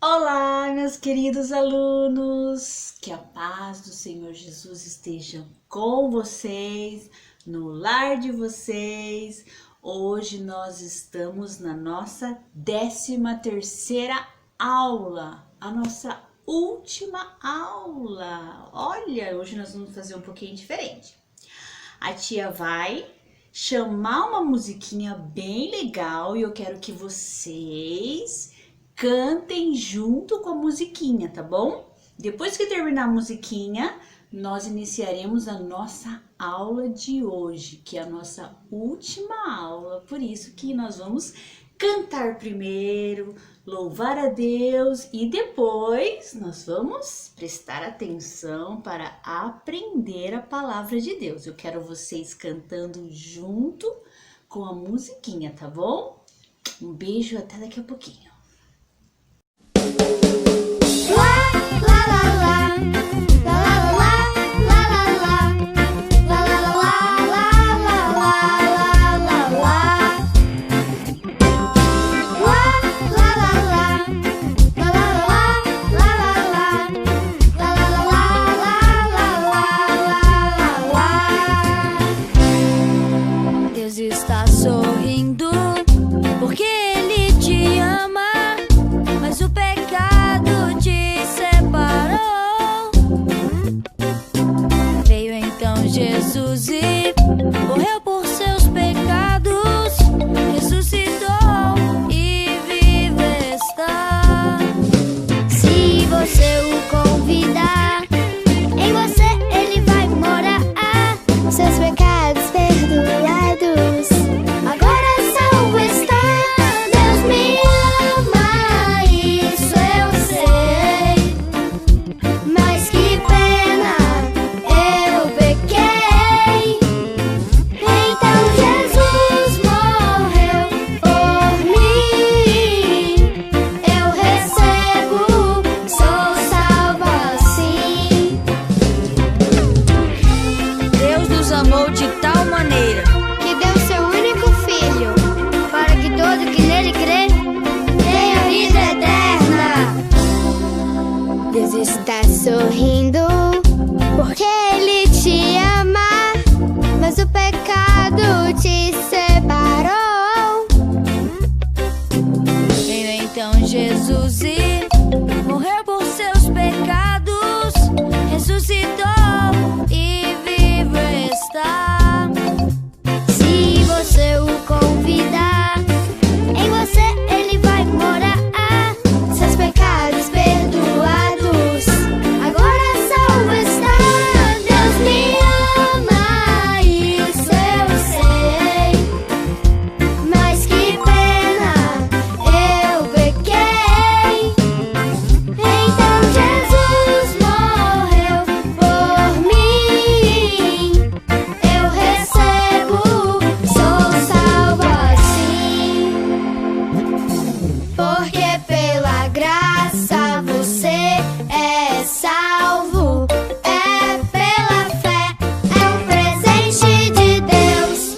Olá, meus queridos alunos, que a paz do Senhor Jesus esteja com vocês, no lar de vocês. Hoje nós estamos na nossa 13ª aula, a nossa última aula. Olha, hoje nós vamos fazer um pouquinho diferente. A tia vai chamar uma musiquinha bem legal e eu quero que vocês cantem junto com a musiquinha, tá bom? Depois que terminar a musiquinha, nós iniciaremos a nossa aula de hoje, que é a nossa última aula. Por isso que nós vamos cantar primeiro, louvar a Deus e depois nós vamos prestar atenção para aprender a palavra de Deus. Eu quero vocês cantando junto com a musiquinha, tá bom? Um beijo, até daqui a pouquinho. Deus está sorrindo porque Ele te ama, mas o pecado te separou. Veio então Jesus e morreu por seus pecados, ressuscitou e vivo está. Se você o convidar, em você Ele vai morar, seus pecados perdoados. Agora salvo está. Deus me ama, isso eu sei, mas que pena, eu pequei. Então Jesus morreu por mim. Eu recebo, sou salva assim. Deus nos amou de tal maneira que deu seu único filho, para que todo que nele crê tenha vida eterna. Deus está sorrindo porque Ele te ama, mas o pecado te separou. Veio então Jesus e morreu por seus pecados, ressuscitou e vivo está. Se você o convidar, em você Ele vai morar, seus pecados perdoados. Agora salvo está. Deus me ama, isso eu sei, mas que pena, eu pequei. Então Jesus morreu por mim. Eu recebo, sou salva assim. Porque pela graça você é salvo, é pela fé, é um presente de Deus.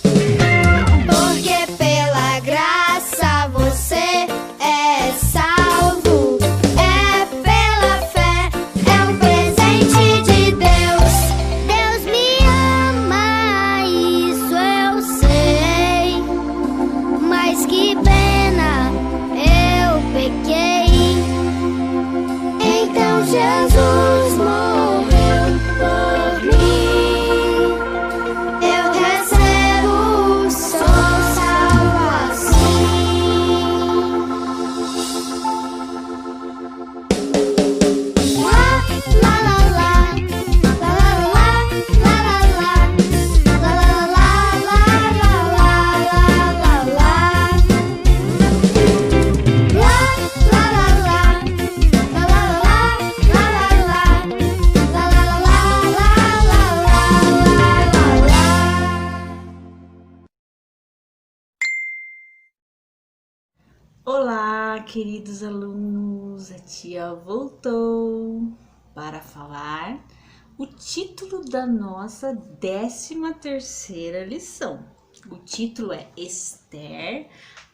Porque pela graça você é salvo, é pela fé, é um presente de Deus. Deus me ama, isso eu sei, mas que pena, eu pequei. Então Jesus morreu por mim. Eu recebo, sou salvo assim. La la la la, la la la la la, la la la la la la la. Olá, queridos alunos, a tia voltou para falar o título da nossa 13ª lição. O título é Esther,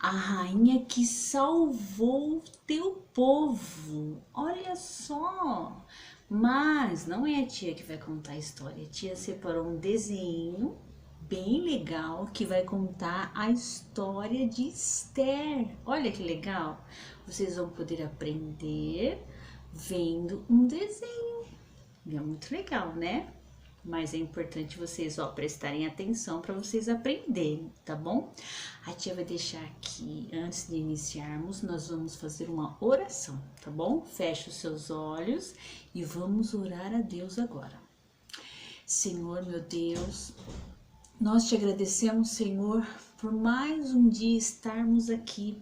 a rainha que salvou o teu povo. Olha só! Mas não é a tia que vai contar a história. A tia separou um desenho bem legal que vai contar a história de Esther. Olha que legal! Vocês vão poder aprender vendo um desenho. É muito legal, né? Mas é importante vocês, prestarem atenção para vocês aprenderem, tá bom? A tia vai deixar aqui, antes de iniciarmos, nós vamos fazer uma oração, tá bom? Feche os seus olhos e vamos orar a Deus agora. Senhor, meu Deus, nós te agradecemos, Senhor, por mais um dia estarmos aqui.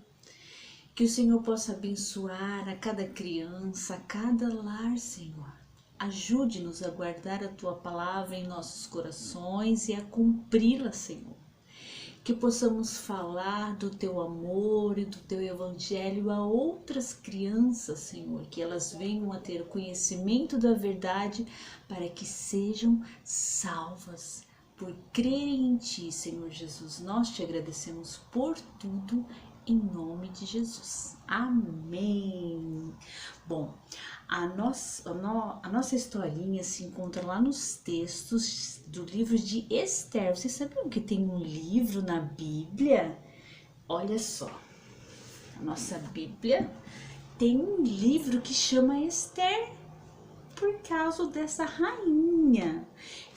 Que o Senhor possa abençoar a cada criança, a cada lar, Senhor. Ajude-nos a guardar a Tua palavra em nossos corações e a cumpri-la, Senhor. Que possamos falar do Teu amor e do Teu evangelho a outras crianças, Senhor. Que elas venham a ter o conhecimento da verdade para que sejam salvas. Por crerem em Ti, Senhor Jesus. Nós te agradecemos por tudo, em nome de Jesus. Amém. Bom, a nossa historinha se encontra lá nos textos do livro de Esther. Vocês sabiam que tem um livro na Bíblia? Olha só, a nossa Bíblia tem um livro que chama Esther por causa dessa rainha.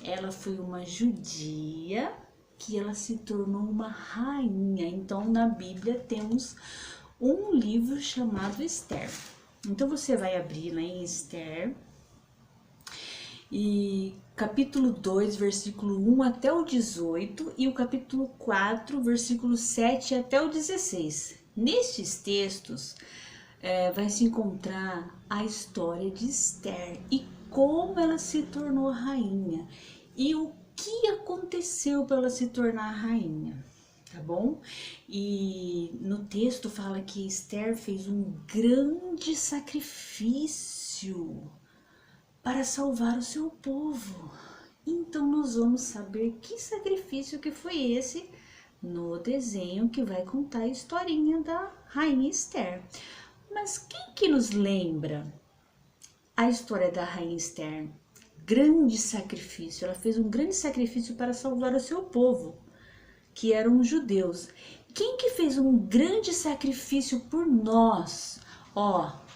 Ela foi uma judia que ela se tornou uma rainha. Então, na Bíblia temos um livro chamado Esther. Então, você vai abrir lá em Esther, e capítulo 2, versículo 1 até o 18, e o capítulo 4, versículo 7 até o 16. Nestes textos, vai se encontrar a história de Esther e como ela se tornou rainha e o que aconteceu para ela se tornar rainha, tá bom? E no texto fala que Esther fez um grande sacrifício para salvar o seu povo. Então nós vamos saber que sacrifício que foi esse no desenho que vai contar a historinha da rainha Esther. Mas quem que nos lembra a história da rainha Esther? Grande sacrifício, ela fez um grande sacrifício para salvar o seu povo, que eram os judeus. Quem que fez um grande sacrifício por nós?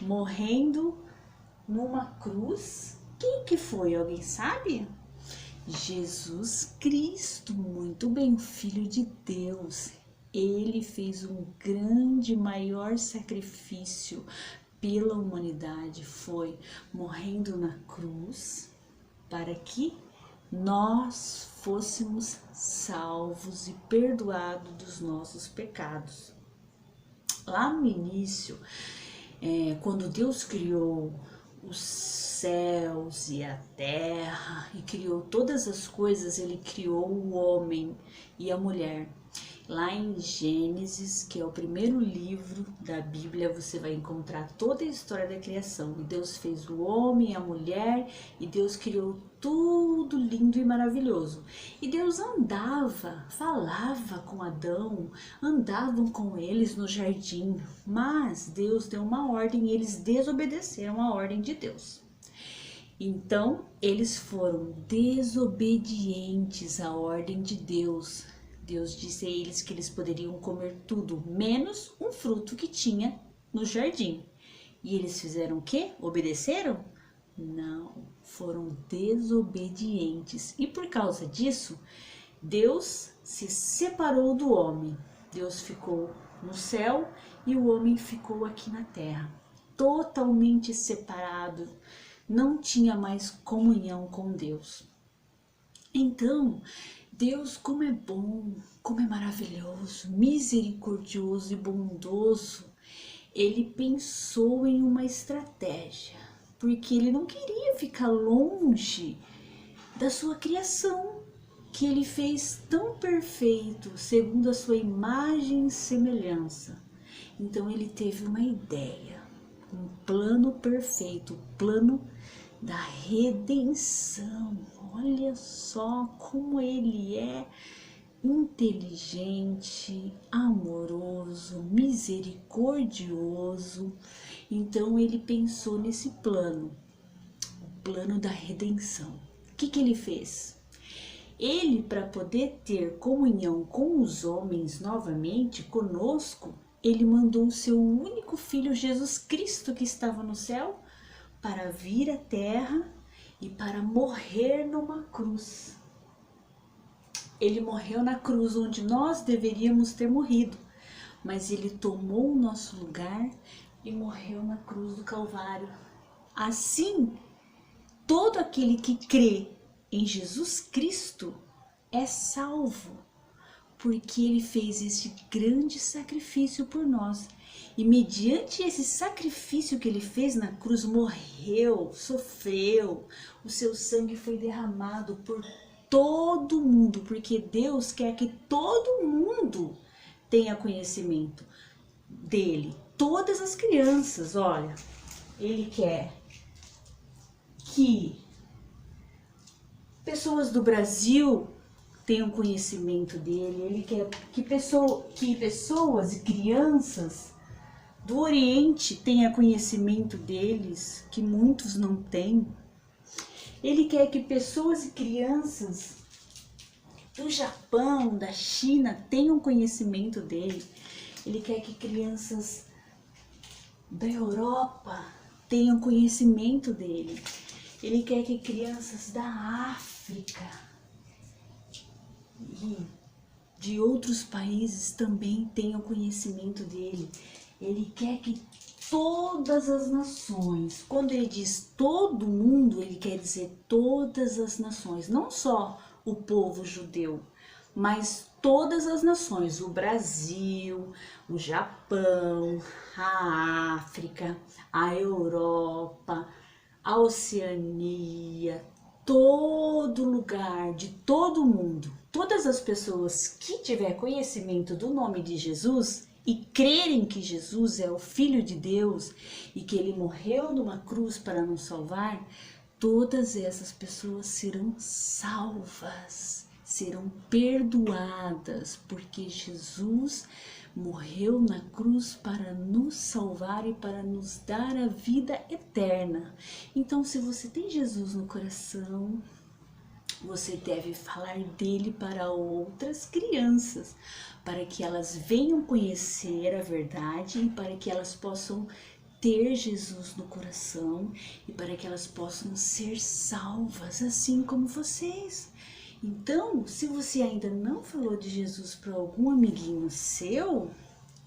Morrendo numa cruz. Quem que foi? Alguém sabe? Jesus Cristo, muito bem, Filho de Deus. Ele fez um grande, maior sacrifício pela humanidade, foi morrendo na cruz para que nós fôssemos salvos e perdoados dos nossos pecados. Lá no início, quando Deus criou os céus e a terra e criou todas as coisas, ele criou o homem e a mulher. Lá em Gênesis, que é o primeiro livro da Bíblia, você vai encontrar toda a história da criação. E Deus fez o homem e a mulher, e Deus criou tudo lindo e maravilhoso. E Deus andava, falava com Adão, andavam com eles no jardim. Mas Deus deu uma ordem e eles desobedeceram a ordem de Deus. Então, eles foram desobedientes à ordem de Deus. Deus disse a eles que eles poderiam comer tudo, menos um fruto que tinha no jardim. E eles fizeram o quê? Obedeceram? Não, foram desobedientes. E por causa disso, Deus se separou do homem. Deus ficou no céu e o homem ficou aqui na terra, totalmente separado, não tinha mais comunhão com Deus. Então, Deus, como é bom, como é maravilhoso, misericordioso e bondoso, ele pensou em uma estratégia, porque ele não queria ficar longe da sua criação, que ele fez tão perfeito, segundo a sua imagem e semelhança. Então ele teve uma ideia, um plano perfeito, o plano da redenção. Olha só como ele é inteligente, amoroso, misericordioso. Então ele pensou nesse plano, o plano da redenção. O que ele fez? Ele, para poder ter comunhão com os homens novamente, conosco, ele mandou o seu único filho, Jesus Cristo, que estava no céu, para vir à terra e para morrer numa cruz. Ele morreu na cruz onde nós deveríamos ter morrido, mas ele tomou o nosso lugar e morreu na cruz do Calvário. Assim, todo aquele que crê em Jesus Cristo é salvo, porque ele fez este grande sacrifício por nós. E mediante esse sacrifício que ele fez na cruz, morreu, sofreu, o seu sangue foi derramado por todo mundo, porque Deus quer que todo mundo tenha conhecimento dele. Todas as crianças, olha, ele quer que pessoas do Brasil tenham conhecimento dele, ele quer que pessoas e crianças do Oriente tenham conhecimento deles, que muitos não têm. Ele quer que pessoas e crianças do Japão, da China, tenham conhecimento dele. Ele quer que crianças da Europa tenham conhecimento dele. Ele quer que crianças da África e de outros países também tenham conhecimento dele. Ele quer que todas as nações, quando ele diz todo mundo, ele quer dizer todas as nações, não só o povo judeu, mas todas as nações, o Brasil, o Japão, a África, a Europa, a Oceania, todo lugar, de todo mundo, todas as pessoas que tiver conhecimento do nome de Jesus e crerem que Jesus é o Filho de Deus e que ele morreu numa cruz para nos salvar, todas essas pessoas serão salvas, serão perdoadas, porque Jesus morreu na cruz para nos salvar e para nos dar a vida eterna. Então, se você tem Jesus no coração, você deve falar dele para outras crianças, para que elas venham conhecer a verdade e para que elas possam ter Jesus no coração e para que elas possam ser salvas, assim como vocês. Então, se você ainda não falou de Jesus para algum amiguinho seu,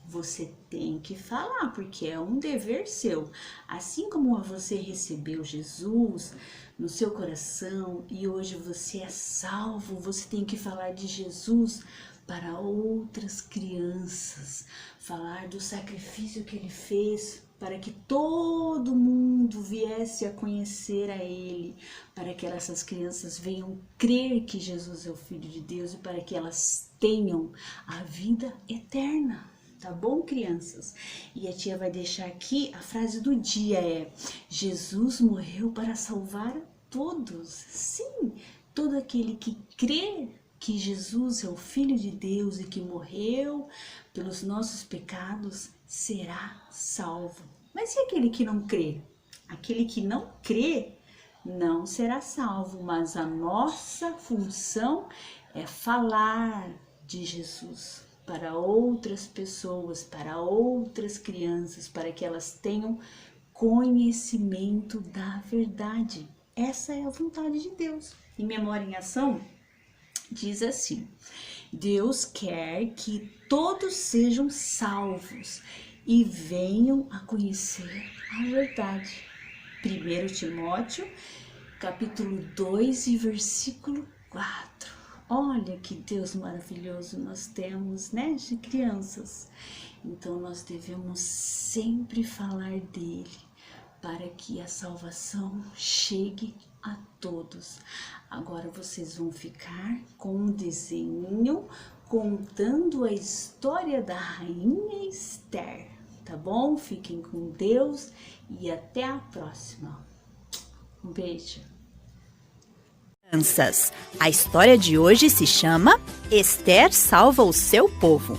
você tem que falar, porque é um dever seu. Assim como você recebeu Jesus no seu coração e hoje você é salvo, você tem que falar de Jesus para outras crianças, falar do sacrifício que ele fez para que todo mundo viesse a conhecer a ele, para que essas crianças venham crer que Jesus é o Filho de Deus e para que elas tenham a vida eterna. Tá bom, crianças? E a tia vai deixar aqui a frase do dia Jesus morreu para salvar a todos. Sim, todo aquele que crê que Jesus é o Filho de Deus e que morreu pelos nossos pecados será salvo. Mas e aquele que não crê? Aquele que não crê não será salvo, mas a nossa função é falar de Jesus para outras pessoas, para outras crianças, para que elas tenham conhecimento da verdade. Essa é a vontade de Deus. Em Memória em Ação, diz assim: Deus quer que todos sejam salvos e venham a conhecer a verdade. 1 Timóteo, capítulo 2 e versículo 4. Olha que Deus maravilhoso nós temos, né, de crianças. Então nós devemos sempre falar dele para que a salvação chegue a todos. Agora vocês vão ficar com um desenho contando a história da Rainha Esther, tá bom? Fiquem com Deus e até a próxima. Um beijo. Crianças, a história de hoje se chama Ester salva o seu povo.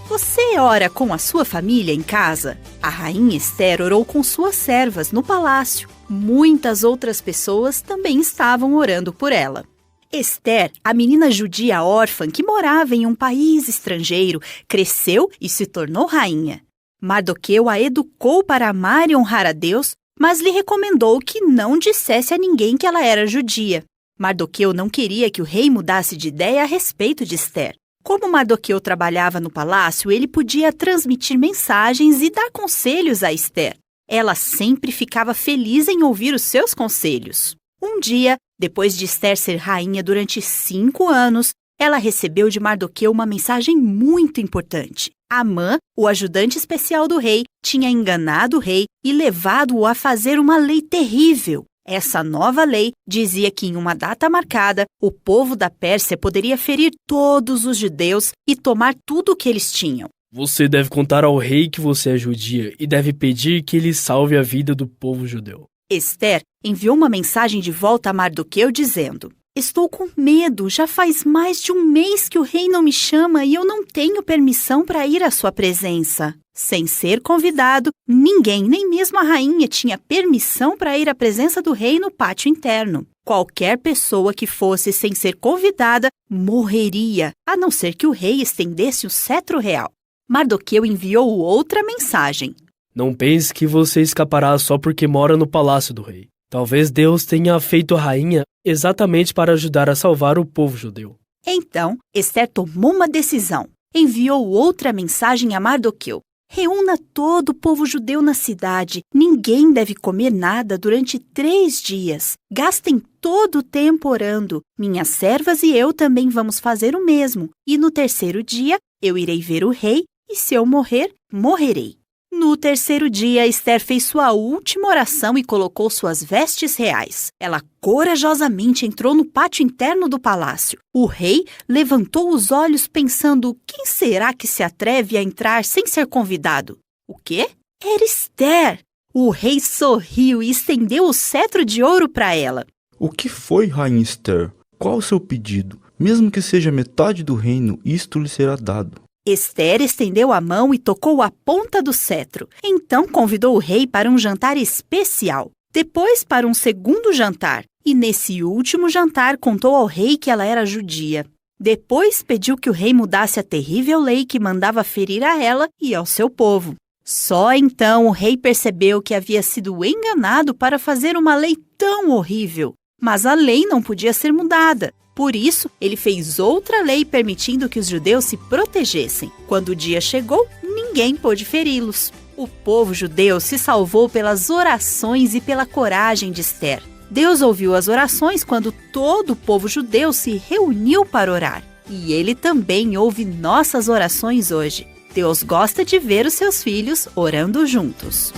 Você ora com a sua família em casa? A rainha Ester orou com suas servas no palácio. Muitas outras pessoas também estavam orando por ela. Ester, a menina judia órfã que morava em um país estrangeiro, cresceu e se tornou rainha. Mardoqueu a educou para amar e honrar a Deus, mas lhe recomendou que não dissesse a ninguém que ela era judia. Mardoqueu não queria que o rei mudasse de ideia a respeito de Ester. Como Mardoqueu trabalhava no palácio, ele podia transmitir mensagens e dar conselhos a Ester. Ela sempre ficava feliz em ouvir os seus conselhos. Um dia, depois de Ester ser rainha durante 5 anos, ela recebeu de Mardoqueu uma mensagem muito importante. Amã, o ajudante especial do rei, tinha enganado o rei e levado-o a fazer uma lei terrível. Essa nova lei dizia que em uma data marcada, o povo da Pérsia poderia ferir todos os judeus e tomar tudo o que eles tinham. Você deve contar ao rei que você é judia e deve pedir que ele salve a vida do povo judeu. Ester enviou uma mensagem de volta a Mardoqueu dizendo: Estou com medo, já faz mais de 1 mês que o rei não me chama e eu não tenho permissão para ir à sua presença. Sem ser convidado, ninguém, nem mesmo a rainha, tinha permissão para ir à presença do rei no pátio interno. Qualquer pessoa que fosse sem ser convidada morreria, a não ser que o rei estendesse o cetro real. Mardoqueu enviou outra mensagem. Não pense que você escapará só porque mora no palácio do rei. Talvez Deus tenha feito a rainha exatamente para ajudar a salvar o povo judeu. Então, Ester tomou uma decisão. Enviou outra mensagem a Mardoqueu. Reúna todo o povo judeu na cidade. Ninguém deve comer nada durante 3 dias. Gastem todo o tempo orando. Minhas servas e eu também vamos fazer o mesmo. E no 3º dia, eu irei ver o rei, e se eu morrer, morrerei. No 3º dia, Ester fez sua última oração e colocou suas vestes reais. Ela corajosamente entrou no pátio interno do palácio. O rei levantou os olhos pensando: quem será que se atreve a entrar sem ser convidado? O quê? Era Ester! O rei sorriu e estendeu o cetro de ouro para ela. O que foi, rainha Ester? Qual o seu pedido? Mesmo que seja metade do reino, isto lhe será dado. Ester estendeu a mão e tocou a ponta do cetro. Então convidou o rei para um jantar especial. Depois para um 2º jantar. E nesse último jantar contou ao rei que ela era judia. Depois pediu que o rei mudasse a terrível lei que mandava ferir a ela e ao seu povo. Só então o rei percebeu que havia sido enganado para fazer uma lei tão horrível. Mas a lei não podia ser mudada. Por isso, ele fez outra lei permitindo que os judeus se protegessem. Quando o dia chegou, ninguém pôde feri-los. O povo judeu se salvou pelas orações e pela coragem de Ester. Deus ouviu as orações quando todo o povo judeu se reuniu para orar. E Ele também ouve nossas orações hoje. Deus gosta de ver os seus filhos orando juntos.